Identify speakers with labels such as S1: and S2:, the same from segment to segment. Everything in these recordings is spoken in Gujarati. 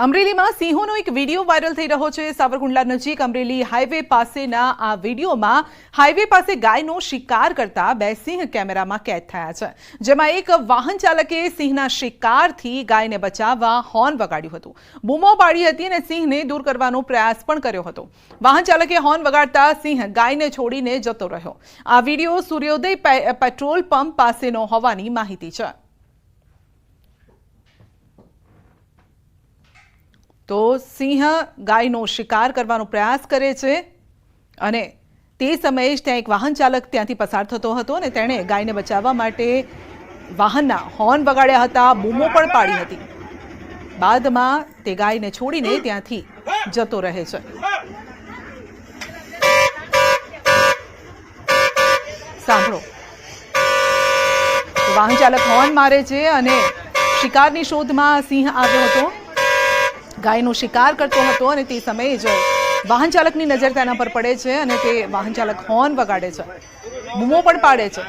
S1: અમરેલીમાં સિંહોનો એક વિડીયો વાયરલ થઈ રહ્યો છે। સાવરકુંડલા નજીક અમરેલી હાઈવે પાસેના આ વિડીયોમાં હાઈવે પાસે ગાયનો શિકાર કરતા બે સિંહ કેમેરામાં કેદ થયા છે, જેમાં એક વાહન ચાલકે સિંહના શિકારથી ગાયને બચાવવા હોર્ન વગાડ્યું હતું, બૂમો પાડી હતી અને સિંહને દૂર કરવાનો પ્રયાસ પણ કર્યો હતો। વાહન ચાલકે હોર્ન વગાડતા સિંહ ગાયને છોડીને જતો રહ્યો। આ વિડીયો સૂર્યોદય પેટ્રોલ પંપ પાસેનો હોવાની માહિતી છે। તો સિંહ ગાયનો શિકાર કરવાનો પ્રયાસ કરે છે અને તે સમયે જ ત્યાં એક વાહન ચાલક ત્યાંથી પસાર થતો હતો અને તેણે ગાયને બચાવવા માટે વાહનના હોર્ન વગાડ્યા હતા, બૂમો પણ પાડી હતી। બાદમાં તે ગાયને છોડીને ત્યાંથી જતો રહે છે। સાંભળો, વાહન ચાલક હોર્ન મારે છે અને શિકારની શોધમાં સિંહ આવ્યો હતો, ગાયનો શિકાર કરતો હતો અને તે સમયે જ વાહન ચાલકની નજર તેના પર પડે છે અને તે વાહન ચાલક હોર્ન વગાડે છે, બૂમો પણ પાડે છે।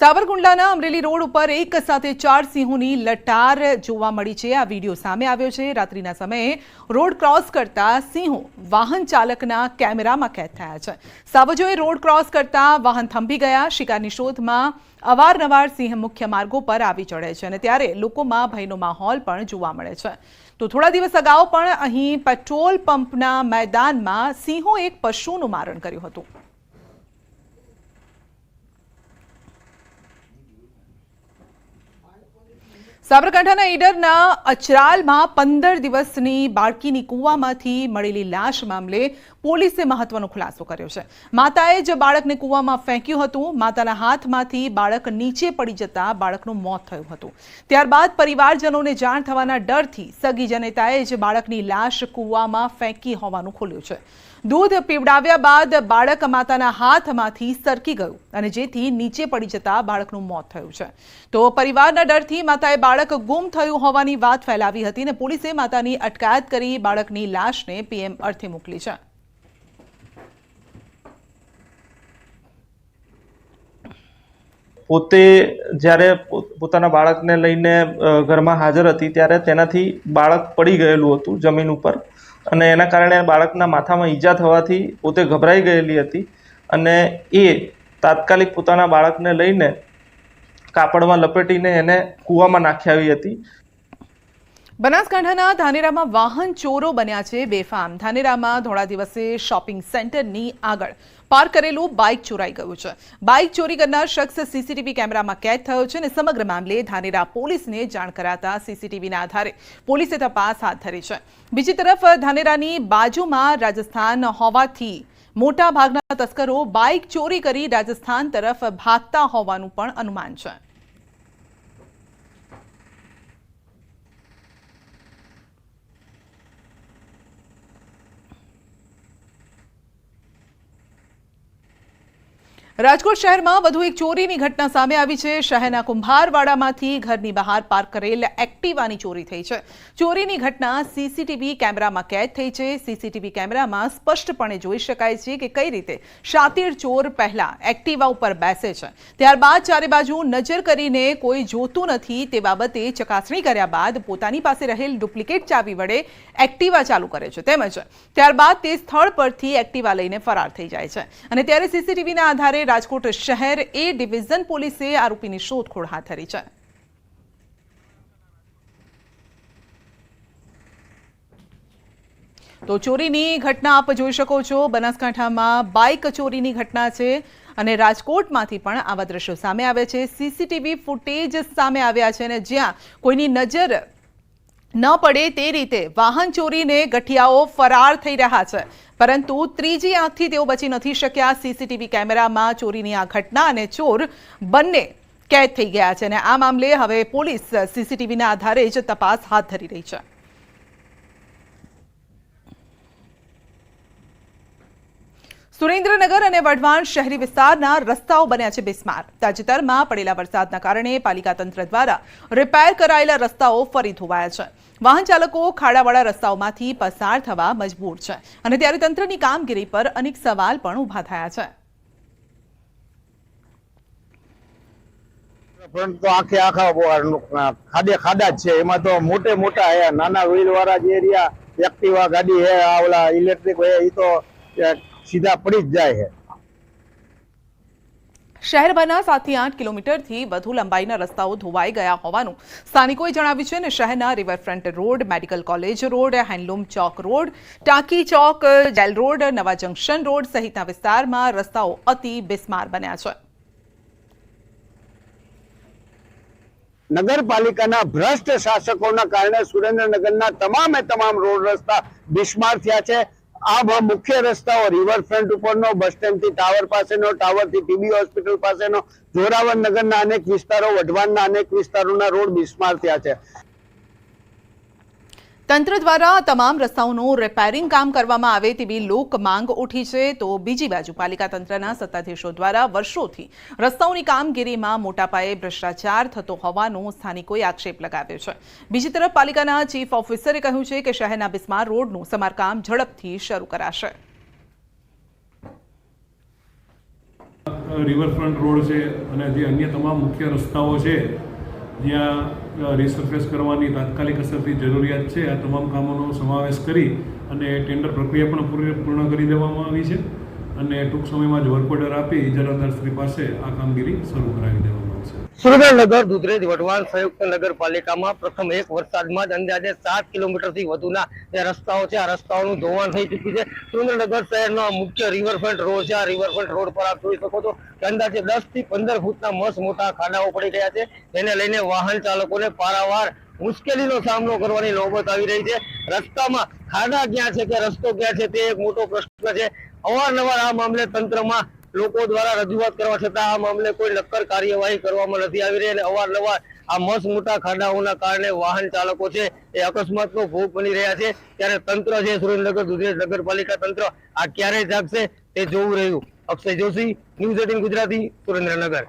S1: સાવરકુંડલાના અમરેલી રોડ ઉપર એક સાથે 4 સિંહોની લટાર જોવા મળી છે। આ વિડીયો સામે આવ્યો છે। રાત્રિના સમયે રોડ ક્રોસ કરતા સિંહો વાહન ચાલકના કેમેરામાં કેદ થયા છે। સાવજોએ રોડ ક્રોસ કરતા વાહન થંભી ગયા। શિકારની શોધમાં અવારનવાર સિંહ મુખ્ય માર્ગો પર આવી ચડે છે અને ત્યારે લોકોમાં ભયનો માહોલ પણ જોવા મળે છે। તો થોડા દિવસ અગાઉ પણ અહીં પેટ્રોલ પંપના મેદાનમાં સિંહો એક પશુનું મારણ કર્યું હતું। સાબરકાંઠાના ઈડરના અચરાલમાં 15 દિવસની બાળકીની કૂવામાંથી મળેલી લાશ મામલે પોલીસે મહત્વનો ખુલાસો કર્યો છે। માતાએ જ બાળકને કૂવામાં ફેંક્યું હતું। માતાના હાથમાંથી બાળક નીચે પડી જતા બાળકનું મોત થયું હતું। ત્યારબાદ પરિવારજનોને જાણ થવાના ડરથી સગી જનેતાએ જ બાળકની લાશ કૂવામાં ફેંકી હોવાનું ખુલ્યું છે। દૂધ પીવડાવ્યા બાદ બાળક માતાના હાથમાંથી સરકી ગયું અને જેથી નીચે પડી જતા બાળકનું મોત થયું છે। તો પરિવારના ડરથી માતાએ બાળક ગુમ થયું હોવાની વાત ફેલાવી હતી અને પોલીસે માતાની અટકાયત કરી બાળકની લાશને પીએમ અર્થે મોકલી છે।
S2: પોતે જ્યારે પોતાના બાળકને લઈને ઘરમાં હાજર હતી ત્યારે તેનાથી બાળક પડી ગયેલું હતું જમીન ઉપર અને એના કારણે બાળકના માથામાં ઈજા થવાથી પોતે ગભરાઈ ગયેલી હતી અને એ તાત્કાલિક પોતાના બાળકને લઈને કાપડમાં લપેટીને એને કૂવામાં નાખી આવી હતી।
S1: બનાસકાંઠાના ધાનેરામાં વાહન ચોરો બન્યા છે બેફામ। ધાનેરામાં ધોળા દિવસે શોપિંગ સેન્ટરની આગળ પાર્ક કરેલું બાઇક ચોરાઈ ગયું છે। બાઇક ચોરી કરનાર શખ્સ સીસીટીવી કેમેરામાં કેદ થયો છે અને સમગ્ર મામલે ધાનેરા પોલીસને જાણ કરાતા સીસીટીવીના આધારે પોલીસે તપાસ હાથ ધરી છે। બીજી તરફ ધાનેરાની બાજુમાં રાજસ્થાન હોવાથી મોટા ભાગના તસ્કરો બાઇક ચોરી કરી રાજસ્થાન તરફ ભાગતા હોવાનું પણ અનુમાન છે। રાજકોટ શહેરમાં વધુ એક ચોરીની ઘટના સામે આવી છે। શહેરના કુંભારવાડામાંથી ઘરની બહાર પાર્ક કરેલ એક્ટિવાની ચોરી થઈ છે। ચોરીની ઘટના સીસીટીવી કેમેરામાં કેદ થઈ છે। સીસીટીવી કેમેરામાં સ્પષ્ટપણે જોઈ શકાય છે કે કઈ રીતે શાતીર ચોર પહેલા એક્ટિવા ઉપર બેસે છે, ત્યારબાદ ચારે બાજુ નજર કરીને કોઈ જોતું નથી તે બાબતે ચકાસણી કર્યા બાદ પોતાની પાસે રહેલ ડુપ્લિકેટ ચાવી વડે એક્ટિવા ચાલુ કરે છે, તેમજ ત્યારબાદ તે સ્થળ પરથી એક્ટિવા લઈને ફરાર થઈ જાય છે અને ત્યારે સીસીટીવીના આધારે રાજકોટ શહેર એ ડિવિઝન પોલીસે આરોપીની શોધખોળ હાથ ધરી છે। તો ચોરીની ઘટના આપ જોઈ શકો છો। બનાસકાંઠામાં બાઇક ચોરીની ઘટના છે અને રાજકોટમાંથી પણ આવા દ્રશ્યો સામે આવ્યા છે। સીસીટીવી ફૂટેજ સામે આવ્યા છે અને જ્યાં કોઈની નજર ન પડે તે રીતે વાહન ચોરીને ગઠિયાઓ ફરાર થઈ રહ્યા છે, પરંતુ ત્રીજી આંખથી તેઓ બચી નથી શક્યા। સીસીટીવી કેમેરામાં ચોરીની આ ઘટના અને ચોર બંને કેદ થઈ ગયા છે અને આ મામલે હવે પોલીસ સીસીટીવીના આધારે જ તપાસ હાથ ધરી રહી છે। સુરેન્દ્રનગર અને વઢવાણ શહેરી વિસ્તારના રસ્તાઓ બન્યા છે બિસ્માર। તાજેતરમાં પડેલા વરસાદના કારણે પાલિકા તંત્ર દ્વારા રિપેર કરાયેલા રસ્તાઓ ફરી ધોવાયા છે। વાહન ચાલકો ખાડાવાળા રસ્તાઓમાંથી પસાર થવા મજબૂર છે અને ત્યારે તંત્રની કામગીરી પર અનેક સવાલ પણ ઊભા થયા છે।
S3: ફ્રન્ટ તો આખા ખાડા જ છે. એમાં તો મોટા હે, નાના વ્હીલ વાળા જે એરિયા એક્ટિવા ગાડી હે, આ ઓલા ઇલેક્ટ્રિક હે, એ તો સીધા પડી જ જાય છે.
S1: શહેરભરના 7 થી 8 કિલોમીટરથી વધુ લંબાઈના રસ્તાઓ ધોવાઈ ગયા હોવાનું સ્થાનિકોએ જણાવ્યું છે અને શહેરના riverfront road, medical college road, handloom ચોક રોડ, ટાંકી ચોક, જેલ રોડ, નવા જંકશન રોડ સહિતના વિસ્તારમાં રસ્તાઓ અતિ બિસ્માર બન્યા છે.
S3: નગરપાલિકાના ભ્રષ્ટ શાસકોના કારણે સુરેન્દ્રનગરના તમામ રોડ રસ્તા બિસ્માર થયા છે. આ મુખ્ય રસ્તાઓ રિવરફ્રન્ટ ઉપરનો, બસ સ્ટેન્ડથી ટાવર પાસેનો, ટાવરથી ટીબી હોસ્પિટલ પાસેનો, જોરાવર નગરના અનેક વિસ્તારો, વઢવાણના અનેક વિસ્તારોના રોડ બિસ્માર થયા છે.
S1: તંત્ર દ્વારા તમામ રસ્તાઓનું રિપેરિંગ કામ કરવામાં આવે તેવી લોક માંગ ઉઠી છે, તો બીજી બાજુ પાલિકા તંત્રના સત્તાધીશો દ્વારા વર્ષોથી રસ્તાઓની કામગીરીમાં મોટા પાયે ભ્રષ્ટાચાર થતો હોવાનો સ્થાનિકોએ આક્ષેપ લગાવ્યો છે. બીજી તરફ પાલિકાના ચીફ ઓફિસરે કહ્યું છે કે શહેરના બિસ્માર રોડનું સમારકામ ઝડપથી શરૂ કરાશે.
S4: રિવરફ્રન્ટ રોડ છે અને જે અન્ય તમામ મુખ્ય રસ્તાઓ છે જ્યાં રિસર્ફેસ કરવાની તાત્કાલિક અસરથી જરૂરિયાત છે, આ તમામ કામોનો સમાવેશ કરી અને ટેન્ડર પ્રક્રિયા પણ પૂર્ણ કરી દેવામાં આવી છે અને ટૂંક સમયમાં જ વર્ક ઓર્ડર આપી ઇજારાદારશ્રી પાસે આ કામગીરી શરૂ કરાવી દેવામાં આવશે.
S5: સુરેન્દ્રનગર દુધરેજ વઢવાણ સંયુક્ત નગરપાલિકામાં પ્રથમ એક વરસાદમાં જ અંદાજે 7 કિલોમીટરથી વધુના જે રસ્તાઓ છે, આ રસ્તાઓનું ધોવાણ થઈ ચૂક્યું છે. સુરેન્દ્રનગર શહેરનો મુખ્ય રિવરફ્રન્ટ રોડ છે. આ રિવરફ્રન્ટ રોડ પર આપ જોઈ શકો છો કે અંદાજે 10 થી 15 ફૂટના મસ્ત મોટા ખાડાઓ પડી ગયા છે, જેને લઈને વાહન ચાલકોને પારાવાર મુશ્કેલીનો સામનો કરવાની નોબત આવી રહી છે. રસ્તામાં ખાડા ક્યાં છે કે રસ્તો ક્યાં છે તે એક મોટો પ્રશ્ન છે. અવારનવાર આ મામલે તંત્રમાં લોકો દ્વારા રજૂઆત કરવા છતાં આ મામલે કોઈ નક્કર કાર્યવાહી કરવામાં નથી આવી રહી અને અવારનવાર આ મસ્ત મોટા ખાડાઓના કારણે વાહન ચાલકો છે એ અકસ્માતનો ભોગ બની રહ્યા છે. ત્યારે તંત્ર છે, સુરેન્દ્રનગર દુધરેજ નગરપાલિકા તંત્ર આ ક્યારે જાગશે તે જોવું રહ્યું. અક્ષય જોશી, ન્યૂઝ 18 ગુજરાતી, સુરેન્દ્રનગર.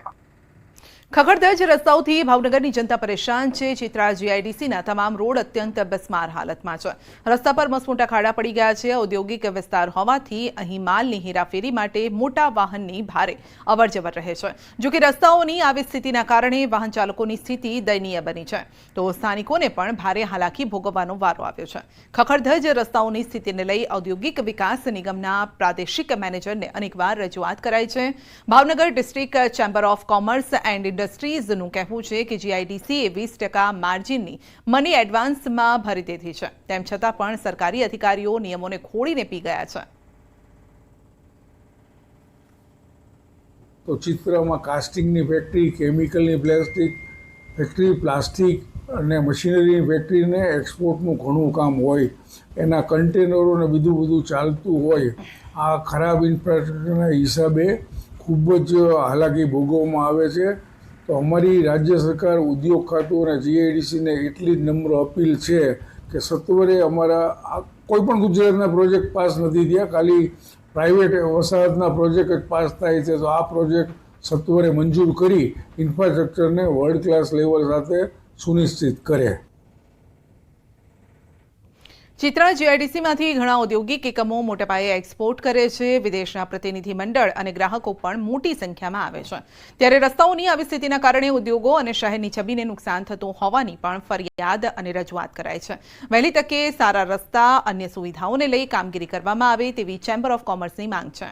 S1: ખખડધજ રસ્તાઓથી ભાવનગરની જનતા પરેશાન છે. ચિત્રા જીઆઈડીસીના તમામ રોડ અત્યંત બિસ્માર હાલતમાં છે. રસ્તા પર મસમોટા ખાડા પડી ગયા છે. ઔદ્યોગિક વિસ્તાર હોવાથી અહીં માલની હેરાફેરી માટે મોટા વાહનની ભારે અવરજવર રહે છે. જોકે રસ્તાઓની આવી સ્થિતિના કારણે વાહન ચાલકોની સ્થિતિ દયનીય બની છે, તો સ્થાનિકોને પણ ભારે હાલાકી ભોગવવાનો વારો આવ્યો છે. ખખડધજ રસ્તાઓની સ્થિતિને લઈ ઔદ્યોગિક વિકાસ નિગમના પ્રાદેશિક મેનેજરને અનેકવાર રજૂઆત કરાઈ છે. Bhavnagar district chamber of commerce and ઇન્ડસ્ટ્રીઝનું કહેવું છે કે જીઆઈડીસીએ 20% માર્જિનની મની એડવાન્સમાં ભરી દીધી છે. તેમ છતાં પણ સરકારી અધિકારીઓ નિયમોને ખોળીને પી ગયા છે.
S6: તો ચિત્રમાં કાસ્ટિંગની ફેક્ટરી, કેમિકલની ફેક્ટરી, પ્લાસ્ટિક અને મશીનરીની ફેક્ટરીને એક્સપોર્ટનું ઘણું કામ હોય, એના કન્ટેનરો ને બધું ચાલતું હોય. આ ખરાબ ઇન્ફ્રાસ્ટ્રક્ચરના હિસાબે ખૂબ જ હાલાકી ભોગવવામાં આવે છે. તો અમારી રાજ્ય સરકાર, ઉદ્યોગ ખાતું અને જીઆઈડીસીને એટલી જ નમ્ર અપીલ છે કે સત્વરે અમારા કોઈ પણ ગુજરાતના પ્રોજેક્ટ પાસ નથી થયા, ખાલી પ્રાઇવેટ વસાહતના પ્રોજેક્ટ જ પાસ થાય છે. તો આ પ્રોજેક્ટ સત્વરે મંજૂર કરી ઇન્ફ્રાસ્ટ્રક્ચરને વર્લ્ડ ક્લાસ લેવલ સાથે સુનિશ્ચિત કરે.
S1: ચિત્રા જીઆઈડીસીમાંથી ઘણા ઔદ્યોગિક એકમો મોટા પાયે એક્સપોર્ટ કરે છે. વિદેશના પ્રતિનિધિ મંડળ અને ગ્રાહકો પણ મોટી સંખ્યામાં આવે છે. ત્યારે રસ્તાઓની આવી સ્થિતિના કારણે ઉદ્યોગો અને શહેરની છબીને નુકસાન થતું હોવાની પણ ફરિયાદ અને રજૂઆત કરાઈ છે. વહેલી તકે સારા રસ્તા, અન્ય સુવિધાઓને લઈ કામગીરી કરવામાં આવે તેવી ચેમ્બર ઓફ કોમર્સની માંગ છે.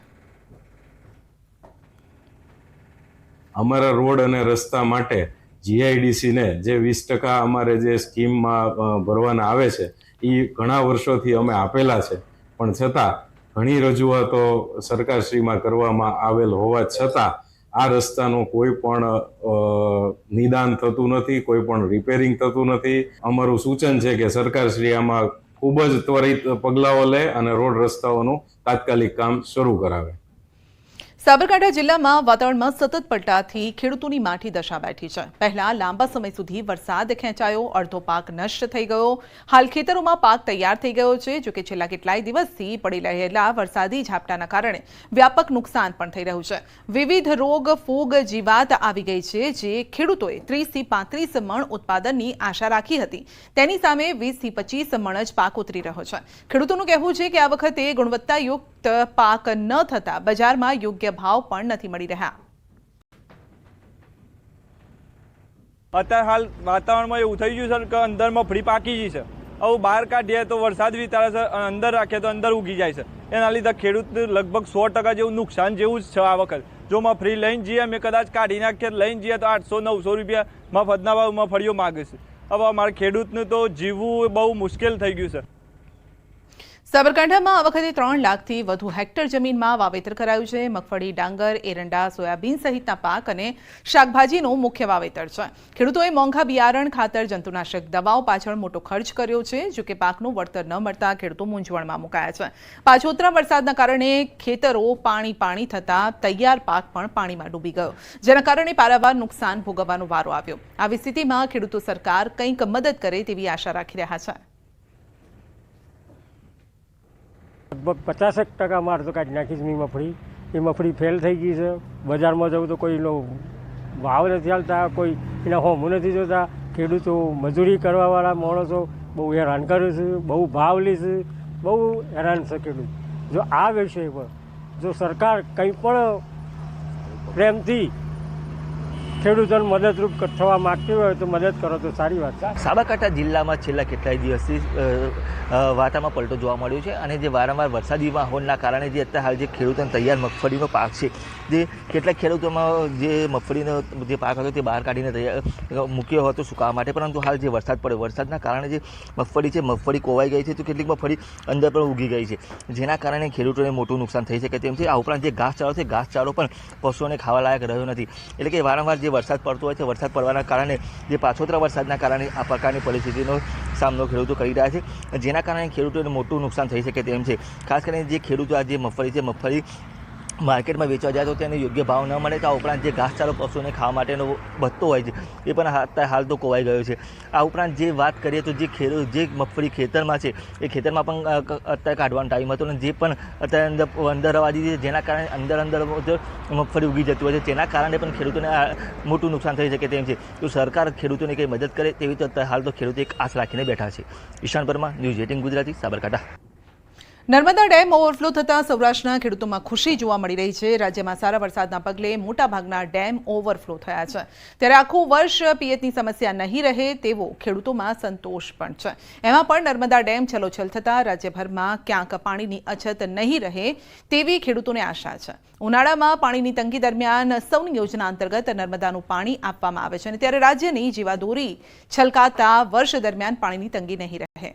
S7: અમારા રોડ અને રસ્તા માટે જીઆઈડીસીને જે 20% અમારે જે સ્કીમમાં ભરવાના આવે છે એ ઘણા વર્ષોથી અમે આપેલા છે, પણ છતાં ઘણી રજૂઆતો સરકારશ્રીમાં કરવામાં આવેલ હોવા છતાં આ રસ્તાનું કોઈ પણ નિદાન થતું નથી, કોઈ પણ રિપેરિંગ થતું નથી. અમારું સૂચન છે કે સરકારશ્રી આમાં ખૂબ જ ત્વરિત પગલાઓ લે અને રોડ રસ્તાઓનું તાત્કાલિક કામ શરૂ કરાવે.
S1: સાબરકાંઠા જિલ્લામાં વાતાવરણમાં સતત પલટાથી ખેડૂતોની માઠી દશા બેઠી છે. પહેલા લાંબા સમય સુધી વરસાદ ખેંચાયો, અડધો પાક નષ્ટ થઈ ગયો. હાલ ખેતરોમાં પાક તૈયાર થઈ ગયો છે. જોકે છેલ્લા કેટલાય દિવસથી પડી રહેલા વરસાદી ઝાપટાના કારણે વ્યાપક નુકસાન પણ થઈ રહ્યું છે. વિવિધ રોગ, ફૂગ, જીવાત આવી ગઈ છે, જે ખેડૂતોએ 30 થી 35 મણ ઉત્પાદનની આશા રાખી હતી, તેની સામે 20 થી 25 મણ જ પાક ઉતરી રહ્યો છે. ખેડૂતોનું કહેવું છે કે આ વખતે ગુણવત્તાયુક્ત પાક ન થતા બજારમાં યોગ્ય ભાવ પણ નથી મળી રહ્યા.
S8: અત્યારે હાલ વાતાવરણમાં એવું થઈ ગયું છે કે અંદર મગફળી પાકી ગઈ છે. હવે બહાર કાઢીએ તો વરસાદ વિતારે છે અને અંદર રાખીએ તો અંદર ઉગી જાય છે. એના લીધે ખેડૂતને લગભગ 100% જેવું નુકસાન જેવું જ છે આ વખત. જો મગફળી લઈને જઈએ અમે કદાચ કાઢી નાખીએ લઈને જઈએ તો 800-900 રૂપિયા મફતના ભાવ મગફળીઓ માગે છે. હવે અમારા ખેડૂતને તો જીવવું બહુ મુશ્કેલ થઈ ગયું છે.
S1: સાબરકાંઠામાં આ વખતે 3 લાખથી વધુ હેક્ટર જમીનમાં વાવેતર કરાયું છે. મગફળી, ડાંગર, એરંડા, સોયાબીન સહિતના પાક અને શાકભાજીનું મુખ્ય વાવેતર છે. ખેડૂતોએ મોંઘા બિયારણ, ખાતર, જંતુનાશક દવાઓ પાછળ મોટો ખર્ચ કર્યો છે. જોકે પાકનું વળતર ન મળતા ખેડૂતો મૂંઝવણમાં મુકાયા છે. પાછોતરા વરસાદના કારણે ખેતરો પાણી થતા તૈયાર પાક પણ પાણીમાં ડૂબી ગયો, જેના કારણે પારાવાર નુકસાન ભોગવવાનો વારો આવ્યો. આવી સ્થિતિમાં ખેડૂતો સરકાર કંઈક મદદ કરે તેવી આશા રાખી રહ્યા છે.
S9: લગભગ 50% માર તો કાઢી નાખી છે મગફળી. એ મગફળી ફેલ થઈ ગઈ છે. બજારમાં જવું તો કોઈનો ભાવ નથી ચાલતા, કોઈ એના હોમું નથી જોતા. ખેડૂતો મજૂરી કરવાવાળા માણસો બહુ હેરાન કરે છે, બહુ ભાવ લે છે, બહુ હેરાન છે ખેડૂત. જો આ વિષય પર જો સરકાર કંઈ પણ પ્રેમથી ખેડૂતોને મદદરૂપ થવા માગતી હોય તો મદદ કરો તો સારી વાત છે.
S10: સાબરકાંઠા જિલ્લામાં છેલ્લા કેટલાય દિવસથી વાતાવરણમાં પલટો જોવા મળ્યો છે અને જે વારંવાર વરસાદી માહોલના કારણે જે અત્યારે હાલ જે ખેડૂતોને તૈયાર મગફળીનો પાક છે, જે કેટલાક ખેડૂતોમાં જે મગફળીનો જે પાક હતો તે બહાર કાઢીને તૈયાર મૂક્યો હતો સુકાવા માટે, પરંતુ હાલ જે વરસાદ પડ્યો, વરસાદના કારણે જે મગફળી છે મગફળી કોવાઈ ગઈ છે, તો કેટલીક મગફળી અંદર પણ ઉગી ગઈ છે, જેના કારણે ખેડૂતોને મોટું નુકસાન થઈ શકે તેમ છે. આ ઉપરાંત જે ઘાસચારો છે, ઘાસચારો પણ પશુઓને ખાવા લાયક રહ્યો નથી. એટલે કે વારંવાર જે વરસાદ પડતો હોય છે, વરસાદ પડવાના કારણે જે પાછોતરા વરસાદના કારણે આ પ્રકારની પરિસ્થિતિનો સામનો ખેડૂતો કરી રહ્યા છે, જેના કારણે ખેડૂતોને મોટું નુકસાન થઈ શકે તેમ છે. ખાસ કરીને જે ખેડૂતો આ જે મગફળી છે, મગફળી માર્કેટમાં વેચવા જાય તો તેને યોગ્ય ભાવ ન મળે. તો આ ઉપરાંત જે ઘાસચારો પશુઓને ખાવા માટેનો બચતો હોય છે એ પણ અત્યારે હાલ તો કોવાઈ ગયો છે. આ ઉપરાંત જે વાત કરીએ તો જે જે મગફળી ખેતરમાં છે એ ખેતરમાં પણ અત્યારે કાઢવાનો ટાઈમ હતો અને જે પણ અત્યારે અંદર રવા દીધી, જેના કારણે અંદર મગફળી ઉગી જતી હોય છે, તેના કારણે પણ ખેડૂતોને મોટું નુકસાન થઈ શકે તેમ છે. તો સરકાર ખેડૂતોને કંઈ મદદ કરે તેવી તો અત્યારે હાલ તો ખેડૂતો એક આશ રાખીને બેઠા છે. Ishan Parmar, news 18 Gujarati, Sabarkantha.
S1: Narmada dam overflow થતાં સૌરાષ્ટ્રના ખેડૂતોમાં ખુશી જોવા મળી રહી છે. રાજ્યમાં સારા વરસાદના પગલે મોટાભાગના ડેમ ઓવરફ્લો થયા છે. ત્યારે આખું વર્ષ પિયતની સમસ્યા નહીં રહે તેવો ખેડૂતોમાં સંતોષ પણ છે. એમાં પણ નર્મદા ડેમ છલોછલ થતાં રાજ્યભરમાં ક્યાંક પાણીની અછત નહીં રહે તેવી ખેડૂતોને આશા છે. ઉનાળામાં પાણીની તંગી દરમિયાન સૌની યોજના અંતર્ગત નર્મદાનું પાણી આપવામાં આવે છે અને ત્યારે રાજ્યની જીવાદોરી છલકાતા વર્ષ દરમિયાન પાણીની તંગી નહીં રહે.